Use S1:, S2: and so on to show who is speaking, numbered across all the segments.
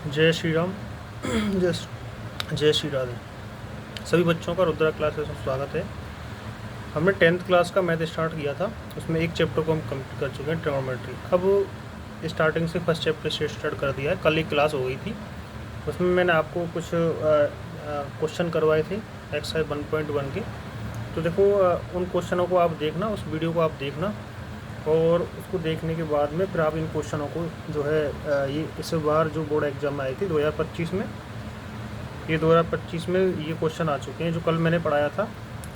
S1: जय श्री राम। जय जय श्री राधे। सभी बच्चों का रुद्रा क्लासेस में स्वागत है। हमने 10th क्लास का मैथ स्टार्ट किया था, उसमें एक चैप्टर को हम कंप्लीट कर चुके हैं, ट्रिग्नोमेट्री। अब स्टार्टिंग से फर्स्ट चैप्टर से स्टार्ट कर दिया है। कल एक क्लास हो गई थी, उसमें मैंने आपको कुछ क्वेश्चन करवाए थे एक्सरसाइज 1.1 के। तो देखो, उन क्वेश्चनों को आप देखना, उस वीडियो को आप देखना, और उसको देखने के बाद में फिर आप इन क्वेश्चनों को जो है ये इस बार जो बोर्ड एग्ज़ाम आई थी 2025 में, ये 2025 में ये क्वेश्चन आ चुके हैं जो कल मैंने पढ़ाया था।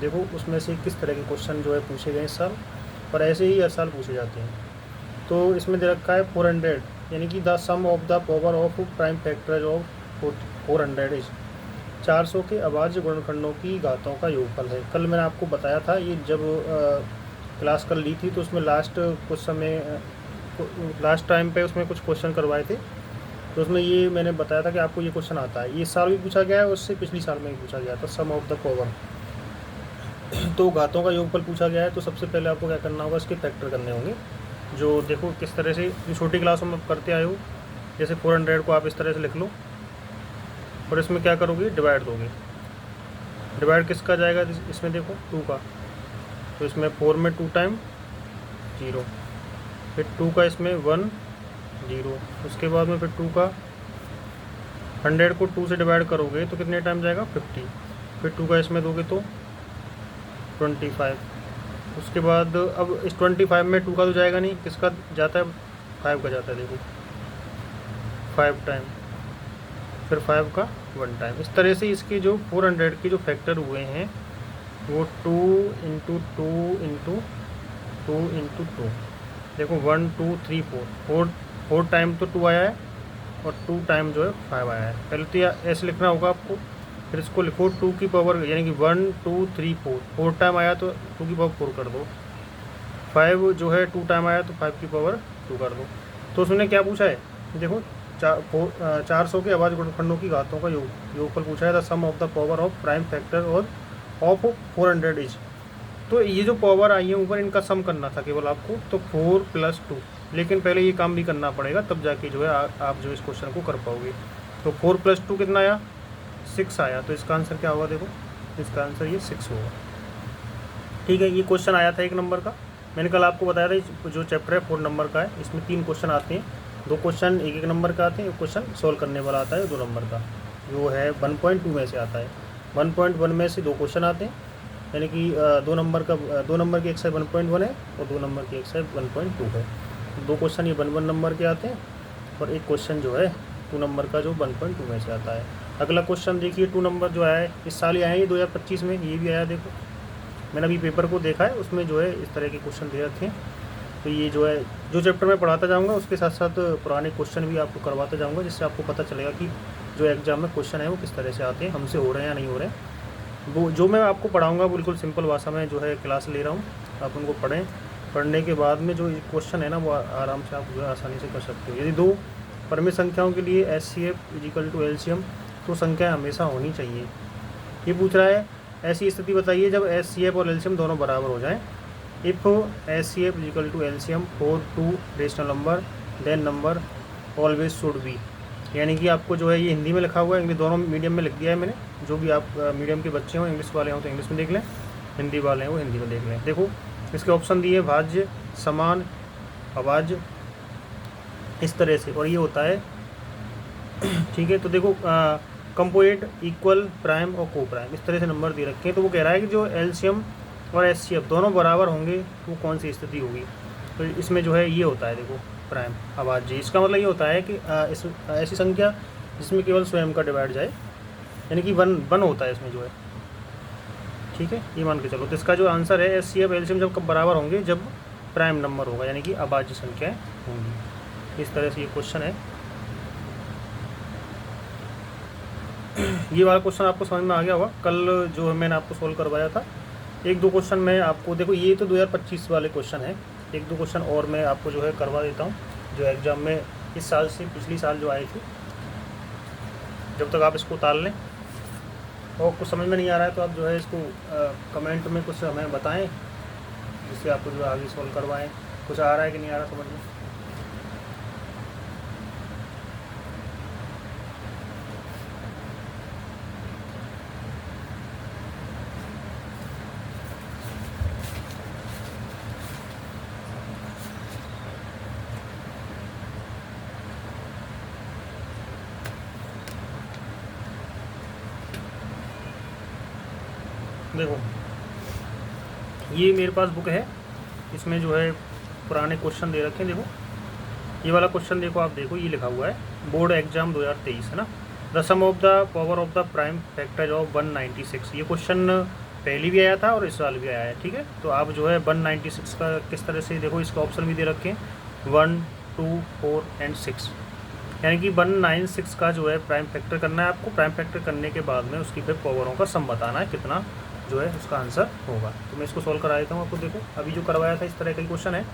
S1: देखो उसमें से किस तरह के क्वेश्चन जो है पूछे गए इस साल, और ऐसे ही हर साल पूछे जाते हैं। तो इसमें दे रखा है 400, यानी कि the sum of the power of prime factors of 400 is 400 के अभाज्य गुणनखंडों की घातों का योगफल है। कल मैंने आपको बताया था, ये जब क्लास कर ली थी तो उसमें लास्ट टाइम पे उसमें कुछ क्वेश्चन करवाए थे, तो उसमें ये मैंने बताया था कि आपको ये क्वेश्चन आता है। ये साल भी पूछा गया है, उससे पिछली साल में भी पूछा गया था, सम ऑफ द पावर। तो घातों का योगफल पूछा गया है, तो सबसे पहले आपको क्या करना होगा, इसके फैक्टर करने होंगे। जो देखो किस तरह से जो छोटी क्लासों में करते आए हो, जैसे 400 को आप इस तरह से लिख लो, और इसमें क्या करोगे, डिवाइड दोगे। डिवाइड किसका जाएगा, इसमें देखो 2 का, तो इसमें 4 में 2 टाइम 0, फिर 2 का इसमें 1 0, उसके बाद में फिर 2 का 100 को 2 से डिवाइड करोगे तो कितने टाइम जाएगा, 50, फिर 2 का इसमें दोगे तो 25, उसके बाद अब इस 25 में 2 का तो जाएगा नहीं, किसका जाता है, 5 का जाता है। देखो 5 टाइम, फिर 5 का 1 टाइम। इस तरह से इसके जो 400 के जो फैक्टर हुए हैं वो 2 इंटू 2 इंटू 2 इंटू 2, देखो 1 2 3 4 टाइम तो 2 आया है, और 2 टाइम जो है 5 आया है। पहले तो ऐसे लिखना होगा आपको, फिर इसको लिखो 2 की पावर, यानी कि 1 2 3 4 टाइम आया तो 2 की पावर 4 कर दो, 5 जो है 2 टाइम आया तो 5 की पावर 2 कर दो। तो उसने क्या पूछा है, देखो 400 के अभाज्य गुणनखंडों की घातों का योगफल पूछा है। The sum of the power of prime factor और ऑफ 400 इज। तो ये जो पावर आई है ऊपर, इनका सम करना था केवल आपको, तो 4 + 2, लेकिन पहले ये काम भी करना पड़ेगा, तब जाके जो है आप जो इस क्वेश्चन को कर पाओगे। तो 4 + 2 कितना आया, 6 आया। तो इसका आंसर क्या होगा, देखो इसका आंसर ये 6 होगा। ठीक है, ये क्वेश्चन आया था 1 नंबर का। मैंने कल आपको बताया था जो चैप्टर है 4 नंबर का है, इसमें 3 क्वेश्चन आते हैं, 2 क्वेश्चन 1 नंबर का आते हैं, एक क्वेश्चन सोल्व करने वाला आता है 2 नंबर का, जो है 1.2 में से आता है। 1.1 में से 2 क्वेश्चन आते हैं, यानी कि 2 नंबर की एक्सरसाइज 1.1 है, और 2 नंबर की एक्सरसाइज 1.2 है। 2 क्वेश्चन ये 1 नंबर के आते हैं, और एक क्वेश्चन जो है 2 नंबर का जो 1.2 में से आता है। अगला क्वेश्चन देखिए, 2 नंबर जो आया है, इस साल ही आया है 2025 में, ये भी आया। देखो मैंने अभी पेपर को देखा है, उसमें जो है इस तरह के क्वेश्चन दे रखे हैं। तो ये जो है, जो चैप्टर मैं पढ़ाता जाऊँगा उसके साथ साथ पुराने क्वेश्चन भी आपको करवाता जाऊँगा, जिससे आपको पता चलेगा कि जो एग्ज़ाम में क्वेश्चन है वो किस तरह से आते हैं, हमसे हो रहे हैं या नहीं हो रहे हैं। वो जो मैं आपको पढ़ाऊँगा बिल्कुल सिंपल भाषा में जो है क्लास ले रहा हूँ, आप उनको पढ़ें। पढ़ने के बाद में जो क्वेश्चन है ना, वो आराम से आप जो है आसानी से कर सकते हो। यदि 2 परमित संख्याओं के लिए HCF = LCM, तो संख्या हमेशा होनी चाहिए। ये पूछ रहा है, ऐसी स्थिति बताइए जब HCF और LCM दोनों बराबर हो जाएं। If HCF = LCM for 2 rational number, then number always should be. यानी कि आपको जो है ये हिंदी में लिखा हुआ है, इंग्लिश दोनों मीडियम में लिख दिया है मैंने। जो भी आप मीडियम के बच्चे हों, इंग्लिश वाले हों तो इंग्लिश में देख लें, हिंदी वाले हैं वो हिंदी में देख लें। देखो इसके ऑप्शन दिए, भाज्य, समान, अभाज्य, इस तरह से, और ये होता है ठीक है। तो देखो कंपोजिट, इक्वल, प्राइम और को प्राइम, इस तरह से नंबर दे रखे हैं। तो वो कह रहा है कि जो LCM और HCF दोनों बराबर होंगे वो कौन सी स्थिति होगी। तो इसमें जो है ये होता है, देखो प्राइम अभाज्य। इसका मतलब ये होता है कि ऐसी संख्या जिसमें केवल स्वयं का डिवाइड जाए, यानी कि 1 होता है इसमें जो है। ठीक है, ये मान के चलो। तो इसका जो आंसर है, HCF LCM जब कब बराबर होंगे, जब प्राइम नंबर होगा, यानी कि अभाज्य संख्याएँ होंगी। इस तरह से ये क्वेश्चन है। ये वाला क्वेश्चन आपको समझ में आ गया होगा। कल जो मैंने आपको सोल्व करवाया था, 1-2 क्वेश्चन मैं आपको, देखो ये तो 2025 वाले क्वेश्चन है, 1-2 क्वेश्चन और मैं आपको जो है करवा देता हूँ, जो एग्ज़ाम में इस साल से पिछली साल जो आई थी। जब तक आप इसको उतार लें, और कुछ समझ में नहीं आ रहा है तो आप जो है इसको कमेंट में कुछ हमें बताएं, जिससे आपको जो आगे सोल्व करवाएं। कुछ आ रहा है कि नहीं आ रहा समझ में। देखो ये मेरे पास बुक है, इसमें जो है पुराने क्वेश्चन दे रखे हैं। देखो ये वाला क्वेश्चन देखो, आप देखो ये लिखा हुआ है बोर्ड एग्जाम 2023 है ना, the sum of the power of the prime factor of 196। ये क्वेश्चन पहले भी आया था और इस साल भी आया है, ठीक है। तो आप जो है 196 का किस तरह से, देखो इसका ऑप्शन भी दे रखे हैं 1, 2, 4 एंड 6, यानी कि 196 का जो है प्राइम फैक्टर करना है आपको। प्राइम फैक्टर करने के बाद में उसकी फिर पावरों का सम बताना है, कितना जो है उसका आंसर होगा। तो मैं इसको सॉल्व करा देता हूँ आपको। देखो अभी जो करवाया था इस तरह का क्वेश्चन है।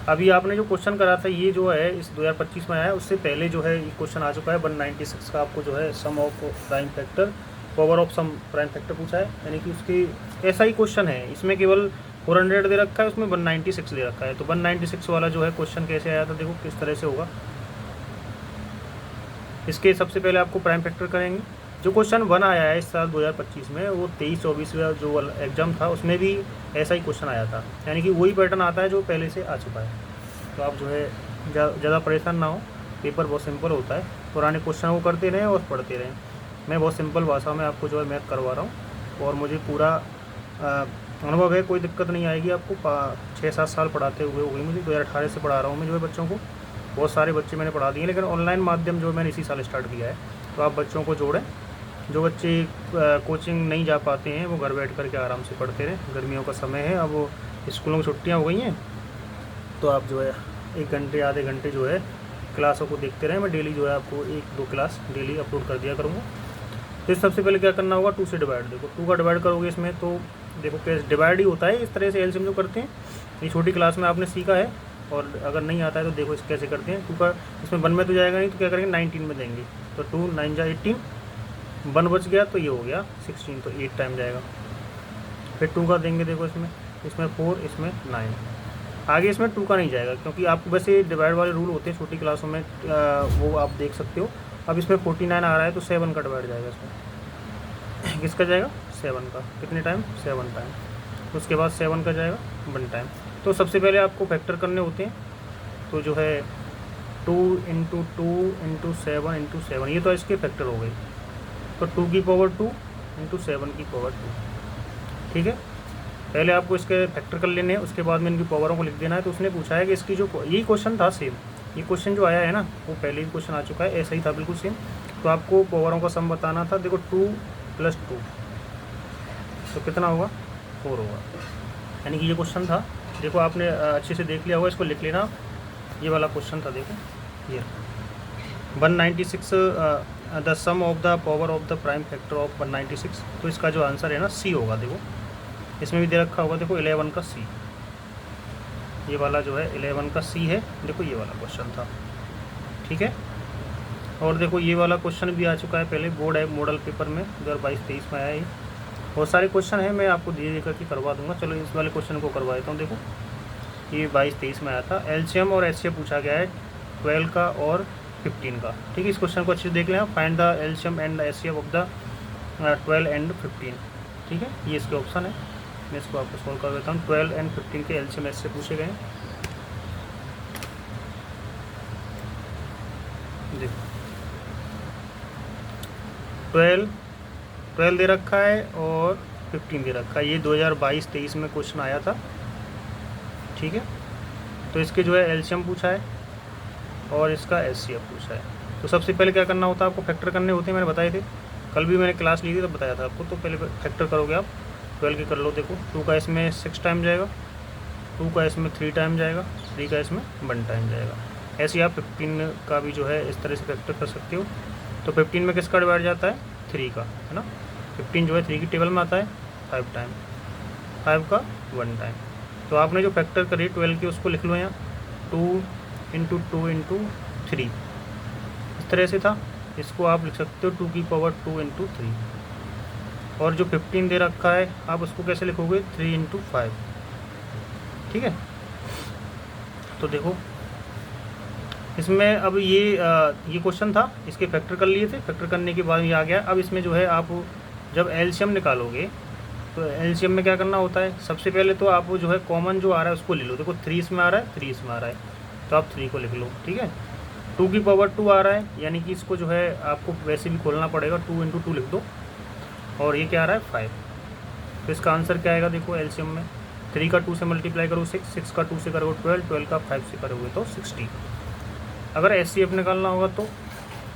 S1: अभी आपने जो क्वेश्चन करा था ये जो है इस 2025 में आया है, उससे पहले जो है ये क्वेश्चन आ चुका है 196 का। आपको जो है sum of prime factor, power of some prime factor पूछा है, यानी कि उसकी ऐसा ही क्वेश्चन है। इसमें केवल 400 दे रखा है, उसमें 196 दे रखा है। तो 196 वाला जो है क्वेश्चन कैसे आया था, देखो किस तरह से होगा। इसके सबसे पहले आपको प्राइम फैक्टर करेंगे। जो क्वेश्चन 1 आया है इस साल 2025 में, वो 23-24 जो एग्ज़ाम था उसमें भी ऐसा ही क्वेश्चन आया था, यानी कि वही पैटर्न आता है जो पहले से आ चुका है। तो आप जो है ज़्यादा परेशान ना हो, पेपर बहुत सिंपल होता है। पुराने क्वेश्चन वो करते रहें और पढ़ते रहें। मैं बहुत सिंपल भाषा में आपको जो है मैथ करवा रहा हूँ और मुझे पूरा अनुभव है, कोई दिक्कत नहीं आएगी आपको। 6-7 साल पढ़ाते हुए हो गई मुझे, 2018 से पढ़ा रहा हूँ मैं जो है बच्चों को। बहुत सारे बच्चे मैंने पढ़ा दिए, लेकिन ऑनलाइन माध्यम जो मैंने इसी साल स्टार्ट किया है। तो आप बच्चों को जोड़ें। जो बच्चे कोचिंग नहीं जा पाते हैं वो घर बैठ कर के आराम से पढ़ते रहें। गर्मियों का समय है, अब वो स्कूलों की छुट्टियाँ हो गई हैं, तो आप जो है 1 घंटे आधे घंटे जो है क्लासों को देखते रहें। मैं डेली जो है आपको 1-2 क्लास डेली अपलोड कर दिया करूँगा। तो सबसे पहले क्या करना होगा, 2 से डिवाइड। देखो 2 का डिवाइड करोगे इसमें, तो देखो कैसे डिवाइड ही होता है इस तरह से। एलसीएम जो करते हैं ये छोटी क्लास में आपने सीखा है, और अगर नहीं आता है तो देखो इस कैसे करते हैं। 2 का इसमें 1 में तो जाएगा नहीं, तो क्या करेंगे 19 में देंगे। तो 2 9 जा 18, 1 बच गया तो ये हो गया 16, तो 8 टाइम जाएगा। फिर 2 का देंगे, देखो इसमें 4, इसमें 9। आगे इसमें 2 का नहीं जाएगा, क्योंकि आपको वैसे डिवाइड वाले रूल होते हैं छोटी क्लासों में, वो आप देख सकते हो। अब इसमें 49 आ रहा है तो 7 का डिवाइड जाएगा इसमें। किसका जाएगा 7 का, कितने टाइम 7 टाइम। उसके बाद 7 का जाएगा 1 टाइम। तो सबसे पहले आपको फैक्टर करने होते हैं, तो जो है 2 × 2 × 7 × 7, ये तो इसके फैक्टर हो गई। तो 2 की पावर 2 × 7 की पावर 2, ठीक है। पहले आपको इसके फैक्टर कर लेने हैं, उसके बाद में इनकी पावरों को लिख देना है। तो उसने पूछा है कि इसकी जो, यही क्वेश्चन था सेम, ये क्वेश्चन जो आया है ना वो पहले ही क्वेश्चन आ चुका है, ऐसा ही था बिल्कुल सेम। तो आपको पावरों का सम बताना था। देखो 2 + 2 तो कितना होगा 4 होगा, यानी कि ये क्वेश्चन था। देखो आपने अच्छे से देख लिया होगा, इसको लिख लेना। ये वाला क्वेश्चन था, देखो ये 196 the sum of the power of the prime factor of 196। तो इसका जो आंसर है ना सी होगा। देखो इसमें भी दे रखा होगा, देखो 11 का सी, ये वाला जो है 11 का सी है। देखो ये वाला क्वेश्चन था, ठीक है। और देखो ये वाला क्वेश्चन भी आ चुका है पहले, बोर्ड है मॉडल पेपर में 2022-23 में आया है। बहुत सारे क्वेश्चन हैं, मैं आपको धीरे धीरे करके करवा दूंगा। चलो इस वाले क्वेश्चन को करवा देता हूँ। देखो ये 22-23 में आया था। एलसीएम और एचसीएफ पूछा गया है 12 का और 15 का, ठीक है। इस क्वेश्चन को अच्छे से देख लें आप। Find the LCM and HCF of the 12 and 15, ठीक है। ये इसके ऑप्शन है, मैं इसको आपको सॉल्व कर देता हूँ। 12 एंड 15 के एलसीएम एचसीएफ पूछे गए हैं। देखो 12 दे रखा है और 15 दे रखा है। ये 2022-23 में क्वेश्चन आया था, ठीक है। तो इसके जो है एलसीएम पूछा है और इसका एचसीएफ पूछा है। तो सबसे पहले क्या करना होता है, आपको फैक्टर करने होते हैं, मैंने बताए थे, कल भी मैंने क्लास ली थी तब बताया था आपको। तो पहले फैक्टर करोगे आप, 12 के कर लो। देखो 2 का इसमें 6 टाइम जाएगा, 2 का इसमें 3 टाइम जाएगा, 3 का इसमें 1 टाइम जाएगा। ऐसे ही आप 15 का भी जो है इस तरह से फैक्टर कर सकते हो। तो 15 में किसका डिवाइड जाता है 3 का, है ना। 15 जो है 3 की टेबल में आता है 5 टाइम, 5 का 1 टाइम। तो आपने जो फैक्टर करी 12 की उसको लिख लो यहाँ, 2 × 2 × 3, इस तरह से था। इसको आप लिख सकते हो 2 की पावर 2 × 3। और जो 15 दे रखा है आप उसको कैसे लिखोगे 3 × 5, ठीक है। तो देखो इसमें अब ये क्वेश्चन था, इसके फैक्टर कर लिए थे। फैक्टर करने के बाद ये आ गया। अब इसमें जो है आप जब एलसीएम निकालोगे तो एलसीएम में क्या करना होता है, सबसे पहले तो आप जो है कॉमन जो आ रहा है उसको ले लो। देखो 3 इसमें आ रहा है, 3 इसमें आ रहा है, तो आप 3 को लिख लो, ठीक है। 2 की पावर 2 आ रहा है, यानी कि इसको जो है आपको वैसे भी खोलना पड़ेगा, 2 × 2 लिख दो। और ये क्या आ रहा है 5, तो इसका आंसर क्या आएगा, देखो एलसीएम में 3 का 2 से मल्टीप्लाई करो 6, 6 का 2 से करोगे 12, 12 का 5 से करोगे तो 60। अगर एचसीएफ निकालना होगा तो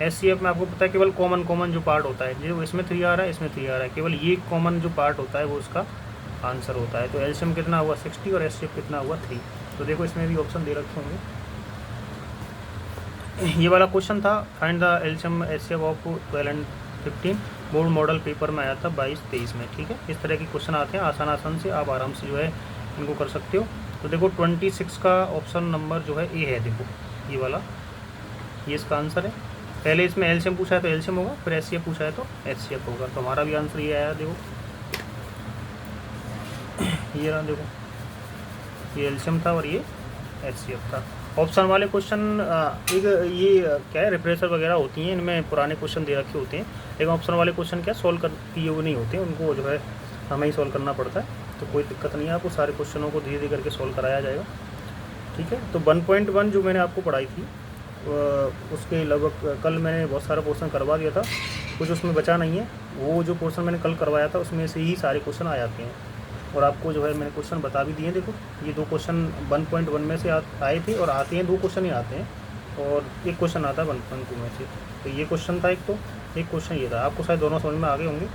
S1: एचसीएफ में आपको पता है केवल कॉमन जो पार्ट होता है, जो इसमें 3 आ रहा है इसमें 3 आ रहा है, केवल ये कॉमन जो पार्ट होता है वो उसका आंसर होता है। तो एलसीएम कितना हुआ 60 और एचसीएफ कितना हुआ 3। तो देखो इसमें भी ऑप्शन दे रखे होंगे। ये वाला क्वेश्चन था find the LCM HCF of 12 and 15, board model paper में आया था 22-23 में। ठीक है, इस तरह के क्वेश्चन आते हैं आसान से, आप आराम से जो है इनको कर सकते हो। तो देखो 26 का ऑप्शन नंबर जो है ए है, देखो ये वाला, ये इसका आंसर है। पहले इसमें एलसीएम पूछा है तो एलसीएम होगा, फिर एचसीएफ पूछा है तो एचसीएफ होगा। तो हमारा भी आंसर ये आया, देखो ये रहा, देखो ये एलसीएम था और ये एचसीएफ था। ऑप्शन वाले क्वेश्चन एक ये क्या है, रिफ्रेशर वगैरह होती हैं, इनमें पुराने क्वेश्चन दे रखे होते हैं, लेकिन ऑप्शन वाले क्वेश्चन क्या सॉल्व कर किए नहीं होते, उनको जो है हमें ही सॉल्व करना पड़ता है। तो कोई दिक्कत नहीं है, आपको सारे क्वेश्चनों को धीरे धीरे करके सॉल्व कराया जाएगा। ठीक है, तो 1.1 जो मैंने आपको पढ़ाई थी उसके लगभग कल मैंने बहुत सारा पोर्शन करवा दिया था, कुछ उसमें बचा नहीं है। वो जो पोर्शन मैंने कल करवाया था उसमें से ही सारे क्वेश्चन आ जाते हैं, और आपको जो है मैंने क्वेश्चन बता भी दिए। देखो ये 2 क्वेश्चन 1.1 में से आए थे, और आते हैं 2 क्वेश्चन ही आते हैं, और एक क्वेश्चन आता है 1.2 में से। तो ये क्वेश्चन था एक, तो एक क्वेश्चन ये था, आपको शायद दोनों समझ में आ गए होंगे।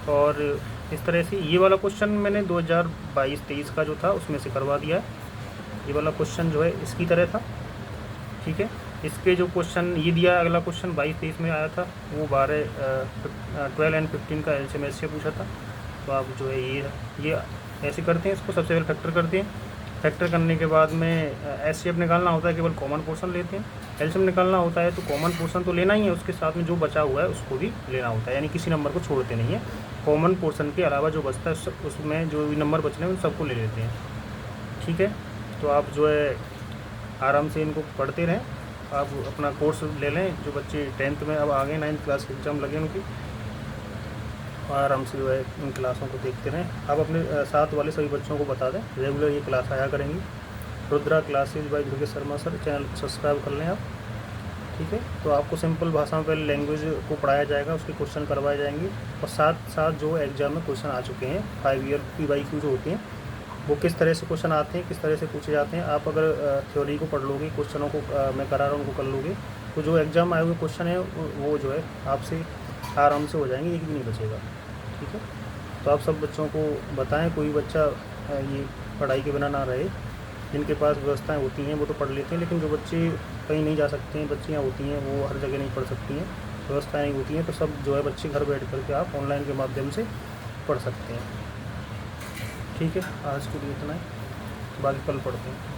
S1: और इस तरह से ये वाला क्वेश्चन मैंने 2022-23 का जो था उसमें से करवा दिया है। ये वाला क्वेश्चन जो है इसकी तरह था। ठीक है, इसके जो क्वेश्चन ये दिया, अगला क्वेश्चन 22-23 में आया था, वो 12 एंड 15 का एलसीएम एचसीएफ पूछा था। तो आप जो है ये ऐसे करते हैं, इसको सबसे पहले फैक्टर करते हैं। फैक्टर करने के बाद में एचसीएफ निकालना होता है, केवल कॉमन पोर्शन लेते हैं। एलसीएम निकालना होता है तो कॉमन पोर्शन तो लेना ही है, उसके साथ में जो बचा हुआ है उसको भी लेना होता है, यानी किसी नंबर को छोड़ते नहीं है। कॉमन पोर्शन के अलावा जो बचता है उसमें जो भी नंबर बच रहे हैं उन सबको ले लेते हैं। ठीक है, तो आप जो है आराम से इनको पढ़ते रहें, आप अपना कोर्स ले लें। जो बच्चे 10th में अब आ गए, 9th क्लास के एग्ज़ाम लगे उनकी, आराम से जो है इन क्लासों को देखते रहें। आप अपने साथ वाले सभी बच्चों को बता दें, रेगुलर ये क्लास आया करेंगी। Rudra classes by Durgesh Sharma sir, channel को सब्सक्राइब कर लें आप। ठीक है, तो आपको सिंपल भाषा में पहले लैंग्वेज को पढ़ाया जाएगा, उसके क्वेश्चन करवाए जाएंगे, और साथ साथ जो एग्जाम में क्वेश्चन आ चुके हैं 5 ईयर PYQ जो होती हैं, वो किस तरह से क्वेश्चन आते हैं, किस तरह से पूछे जाते हैं। आप अगर थ्योरी को पढ़ लोगे, क्वेश्चनों को मैं करा रहा हूँ उनको कर लोगे, तो जो एग्ज़ाम आए हुए क्वेश्चन है वो जो है आपसे आराम से हो जाएंगे, एक भी नहीं बचेगा। ठीक है, तो आप सब बच्चों को बताएं, कोई बच्चा ये पढ़ाई के बिना ना रहे। जिनके पास व्यवस्थाएं होती हैं वो तो पढ़ लेते हैं, लेकिन जो बच्चे कहीं नहीं जा सकते हैं, बच्चियाँ होती हैं वो हर जगह नहीं पढ़ सकती हैं, व्यवस्थाएं नहीं होती हैं, तो सब जो है बच्चे घर बैठ करके आप ऑनलाइन के माध्यम से पढ़ सकते हैं। ठीक है, आज के लिए इतना ही, बाकी कल पढ़ते हैं।